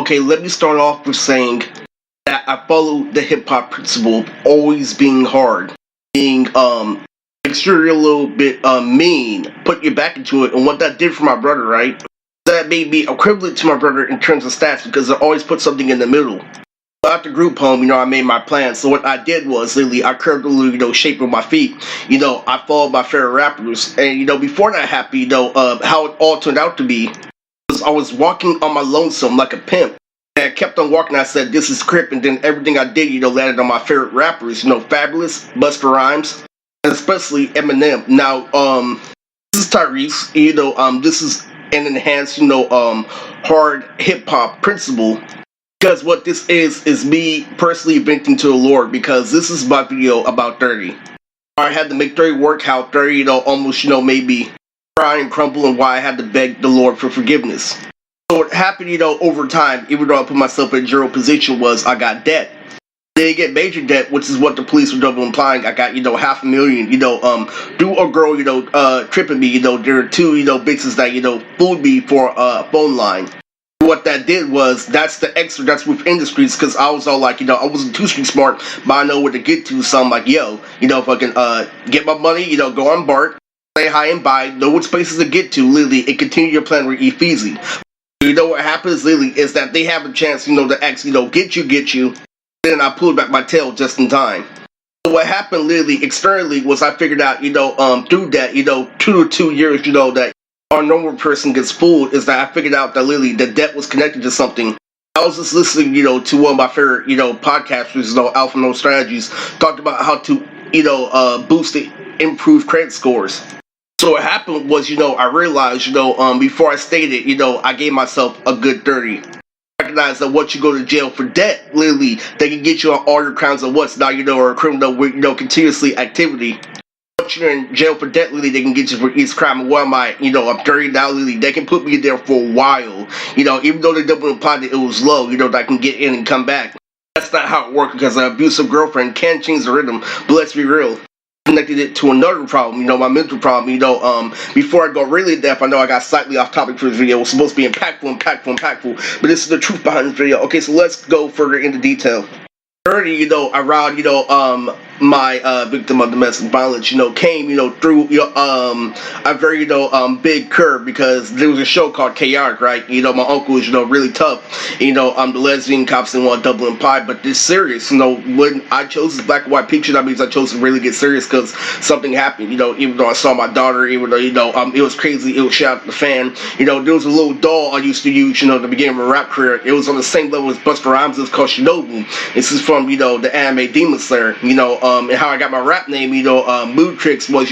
Okay, let me start off with saying that I follow the hip hop principle of always being hard, being exterior a little bit mean, put your back into it, and what that did for my brother, right? That made me equivalent to my brother in terms of stats because I always put something in the middle. After group home, I made my plan. So what I did was, literally, I curved a little, shape of my feet. I followed my favorite rappers, and before that happened, how it all turned out to be was I was walking on my lonesome like a pimp. And I kept on walking. I said, "This is Crip," and then everything I did, landed on my favorite rappers. Fabulous, Busta Rhymes, and especially Eminem. Now, this is Tyrese. This is an enhanced, hard hip hop principle. Because what this is me personally venting to the Lord, because this is my video about 30. I had to make 30 work, how 30, almost, made me cry and crumble, and why I had to beg the Lord for forgiveness. So what happened, over time, even though I put myself in a zero position, was I got debt. They get major debt, which is what the police were double implying. I got, $500,000, through a girl, tripping me, there were two, bitches that, fooled me for a phone line. What that did was, that's the extra that's with industries, because I was all like, I wasn't too street smart, but I know where to get to, so I'm like, yo, if I can get my money, go on BART, say hi and bye, know which places to get to, literally, and continue your plan with easy. What happens, literally, is that they have a chance, to actually, get you, then I pulled back my tail just in time. So what happened, literally, externally, was I figured out, through that, 2 years, that our normal person gets fooled, is that I figured out that literally the debt was connected to something. I was just listening, to one of my favorite, podcasters, Alpha No Strategies, talked about how to, boost the improved credit scores. So what happened was, I realized, before I stated, I gave myself a good 30. Recognize that once you go to jail for debt, literally, they can get you on all your crimes of what's now, or a criminal with, continuously activity. Once you're in jail for debt, literally, they can get you for each crime. And what am I, I'm 30 now, literally, they can put me there for a while. Even though they double implied that it was low, that I can get in and come back. That's not how it works, because an abusive girlfriend can change the rhythm. But let's be real. Connected it to another problem, my mental problem, before I go really deep, I know I got slightly off topic for this video. It's supposed to be impactful, but this is the truth behind this video. Okay, so let's go further into detail. 30, around, my victim of domestic violence, came, through, a very, big curve, because there was a show called Chaotic, right? My uncle was, really tough. The lesbian cops didn't want to double imply, but this serious, when I chose this black and white picture, that means I chose to really get serious, because something happened, even though I saw my daughter, even though, it was crazy, it was shot at the fan. There was a little doll I used to use, at the beginning of my rap career. It was on the same level as Busta Rhymes. It was called Shinobu. This is from, the anime Demon Slayer, and how I got my rap name, Mood Tricks was,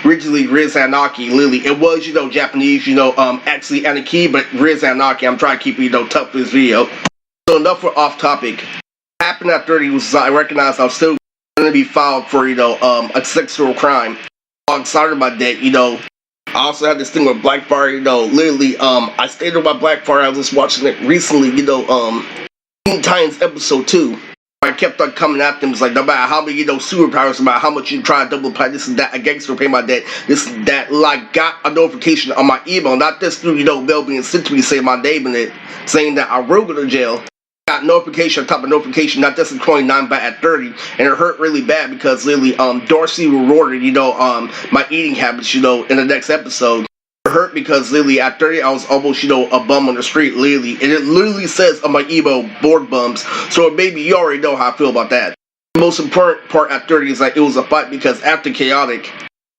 originally Riz Anaki, literally. It was, Japanese, actually Anaki, but Riz Anaki. I'm trying to keep it, tough for this video. So enough for off topic. What happened at 30 was I recognized I was still going to be filed for, a sexual crime. Alongside of my debt, I also had this thing with Blackfire, literally, I stayed on my Blackfire. I was just watching it recently, Teen Titans episode 2. I kept on coming at them. It's like, no matter how many, superpowers, no matter how much you try to double apply this and that, a gangster pay my debt, this and that. Like, got a notification on my email, not just through, mail being sent to me, saying my name in it, saying that I will go to jail. Got notification on top of notification, not just at 29, but at 30, and it hurt really bad, because literally, Darcy rewarded, my eating habits, in the next episode. Hurt because literally at 30 I was almost a bum on the street, literally, and it literally says on my email board bums, so maybe you already know how I feel about that. The most important part at 30 is like it was a fight, because after Chaotic,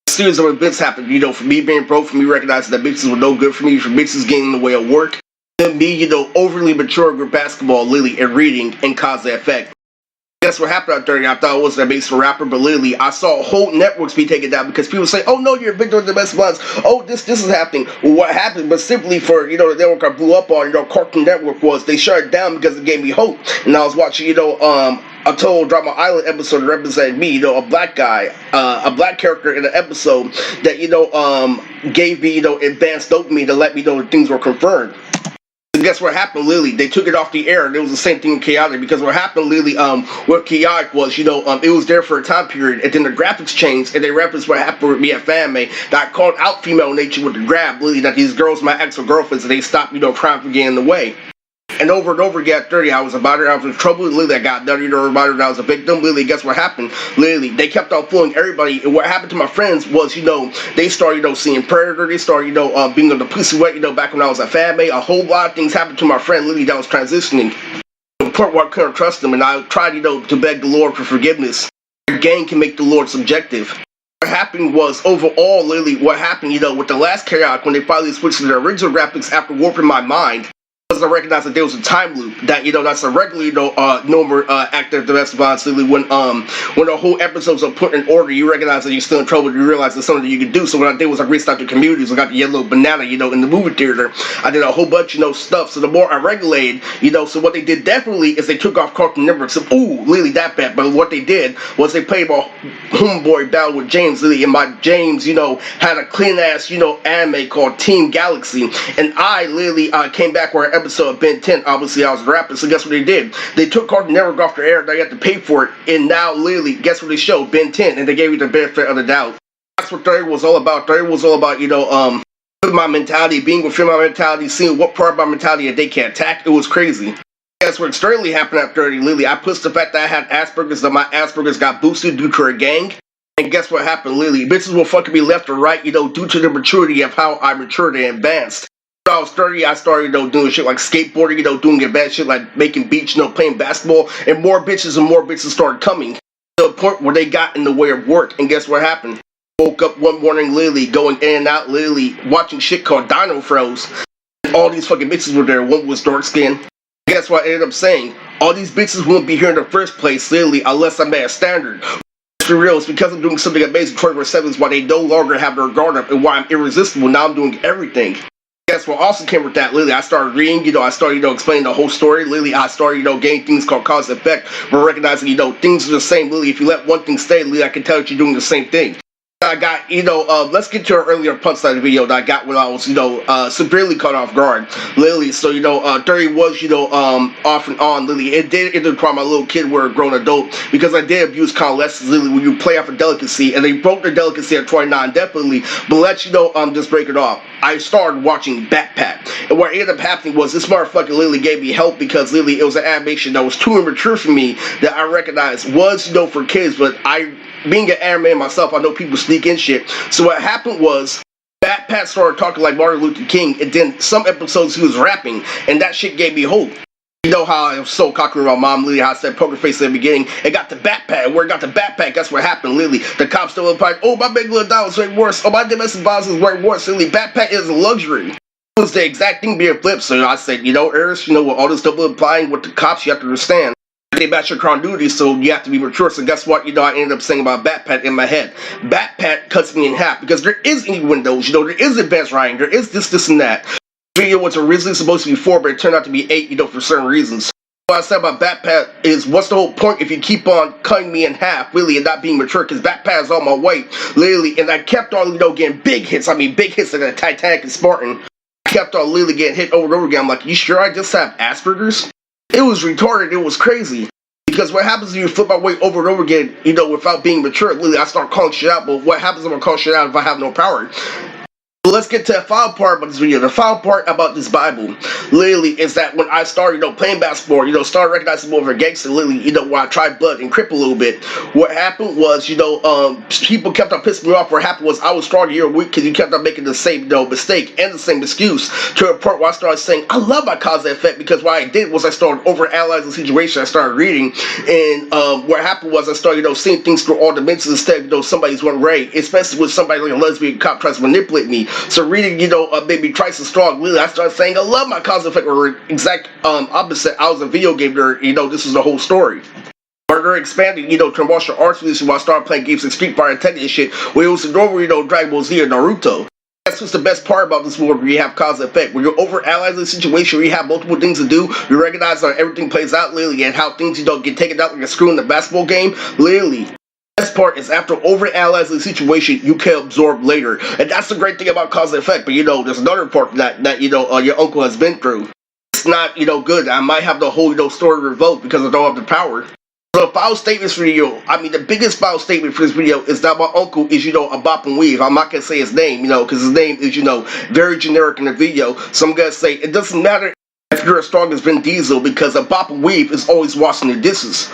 a series of events happened, for me being broke, for me recognizing that bitches were no good for me, for bitches getting in the way of work, and me, overly mature with basketball, literally, and reading, and cause the effect. That's what happened at 30. I thought it was a base for rapper, but literally, I saw whole networks be taken down because people say, "Oh no, you're a victim of domestic violence. Oh, this is happening." Well, what happened? But simply for the network I blew up on, Cartoon Network, was they shut it down because it gave me hope. And I was watching, a total Drama Island episode that represented me, a black guy, a black character in an episode that gave me advanced dopamine to let me know that things were confirmed. Guess what happened, literally? They took it off the air, and it was the same thing in Chaotic, because what happened, literally, with Chaotic was, it was there for a time period, and then the graphics changed, and they referenced what happened with me at Fanmade, that I called out female nature with the grab, literally, that these girls, my ex or girlfriends, and they stopped, crying for getting in the way. And over again at 30, I was about it. I was in trouble. Literally, I got dirty to everybody that I was a victim. Literally, guess what happened? Literally, they kept on fooling everybody. And what happened to my friends was, they started, seeing Predator. They started, being on the pussy wet, back when I was a fan mate. A whole lot of things happened to my friend, literally, that was transitioning. To the point where I couldn't trust him. And I tried, to beg the Lord for forgiveness. The gang can make the Lord subjective. What happened was, overall, literally, what happened, with the last chaotic, when they finally switched to the original graphics after warping my mind, I recognized that there was a time loop that that's a regular normal act of domestic violence. When the whole episodes are put in order, you recognize that you're still in trouble. You realize there's something that you can do. So what I did was I reached out to communities. I got the yellow banana, in the movie theater. I did a whole bunch stuff. So the more I regulated, so what they did definitely is they took off Cartoon Network. So really that bad. But what they did was they played my homeboy battle with James, literally, and my James had a clean ass anime called Team Galaxy, and I literally came back where episode of Ben 10, obviously I was rapping, so guess what they did? They took Cartoon Network off the air, they had to pay for it, and now literally, guess what they showed? Ben 10, and they gave you the benefit of the doubt. That's what 30 was all about. 30 was all about, my mentality, being within my mentality, seeing what part of my mentality that they can't attack. It was crazy. That's what extremely happened at 30, literally. I pushed the fact that I had Asperger's, that my Asperger's got boosted due to a gang. And guess what happened, literally? Bitches will fucking be left or right, due to the maturity of how I matured and advanced. When I was 30, I started, doing shit like skateboarding, doing advanced shit like making beats, playing basketball, and more bitches started coming to the point where they got in the way of work. And guess what happened? Woke up one morning, literally, going in and out, literally, watching shit called Dino Froze. And all these fucking bitches were there. One was dark skinned. Guess what I ended up saying? All these bitches wouldn't be here in the first place, literally, unless I made a standard. For real, it's because I'm doing something amazing 24/7 is why they no longer have their guard up and why I'm irresistible. Now I'm doing everything. Guess what also came with that, literally, I started reading, I started, explaining the whole story, literally, I started, getting things called cause and effect, but recognizing, things are the same, literally, if you let one thing stay, literally, I can tell that you're doing the same thing. I got, let's get to an earlier punchline video that I got when I was, severely caught off guard, literally, so, 30 was, off and on, literally, it did interrupt my little kid were a grown adult, because I did abuse convalescence, literally, when you play off a delicacy, and they broke their delicacy at 29, definitely, but let just break it off. I started watching Backpack, and what ended up happening was this motherfucker literally gave me help, because literally, it was an animation that was too immature for me, that I recognized was, for kids, but being an anime myself, I know people sneak in shit. So what happened was, Backpack started talking like Martin Luther King, and then some episodes he was rapping, and that shit gave me hope. You know how I was so cocky with my mom, literally, how I said poker face in the beginning. It got the backpack, and where it got the backpack, that's what happened, literally. The cops still replied, oh, my big little dog was way worse. Oh, my domestic violence is way worse. Literally, backpack is a luxury. It was the exact thing being flipped. So I said, Eris, with all this double implying with the cops, you have to understand. They match your crown duty, so you have to be mature. So guess what? I ended up saying about Backpack in my head. Backpack cuts me in half because there is any windows. There is advanced writing. There is this, and that. The video was originally supposed to be 4, but it turned out to be 8. For certain reasons. What I said about Backpack is, what's the whole point if you keep on cutting me in half, really, and not being mature? Because Backpack is all my weight, literally, and I kept on, getting big hits. I mean, big hits like a Titanic and Spartan. I kept on literally getting hit over and over again. I'm like, you sure I just have Asperger's? It was retarded, it was crazy. Because what happens if you flip my weight over and over again, without being mature, literally, I start calling shit out, but what happens if I call shit out if I have no power? Let's get to the final part about this video. The final part about this Bible, literally, is that when I started, playing basketball, started recognizing more of a gangster, literally, when I tried blood and crip a little bit, what happened was, people kept on pissing me off. What happened was I was stronger, you're weak, because you kept on making the same, mistake and the same excuse, to a point where I started saying, I love my cause and effect, because what I did was I started overanalyzing the situation. I started reading, and what happened was I started, seeing things through all dimensions instead of, somebody's one way, especially when somebody like a lesbian cop tries to manipulate me. So reading, made me twice as strong. Really, I started saying, I love my cause and effect, or exact opposite. I was a video game nerd, this is the whole story. They're expanding, to martial arts releases while I started playing games like Street Fighter and Tekken and shit, where it was the normal, Dragon Ball Z or Naruto. That's what's the best part about this world, where you have cause and effect, where you're overanalyzing the situation, where you have multiple things to do, you recognize how everything plays out, literally, and how things, get taken out like a screw in the basketball game, literally. The best part is after overanalyzing the situation, you can absorb later. And that's the great thing about cause and effect. But there's another part that your uncle has been through. It's not, good. I might have the whole, story revoked because I don't have the power. The final statements for the video, the biggest final statement for this video is that my uncle is, a bop and weave. I'm not going to say his name, because his name is, very generic in the video. So I'm going to say, it doesn't matter if you're as strong as Vin Diesel, because a Papa Weave is always washing the dishes.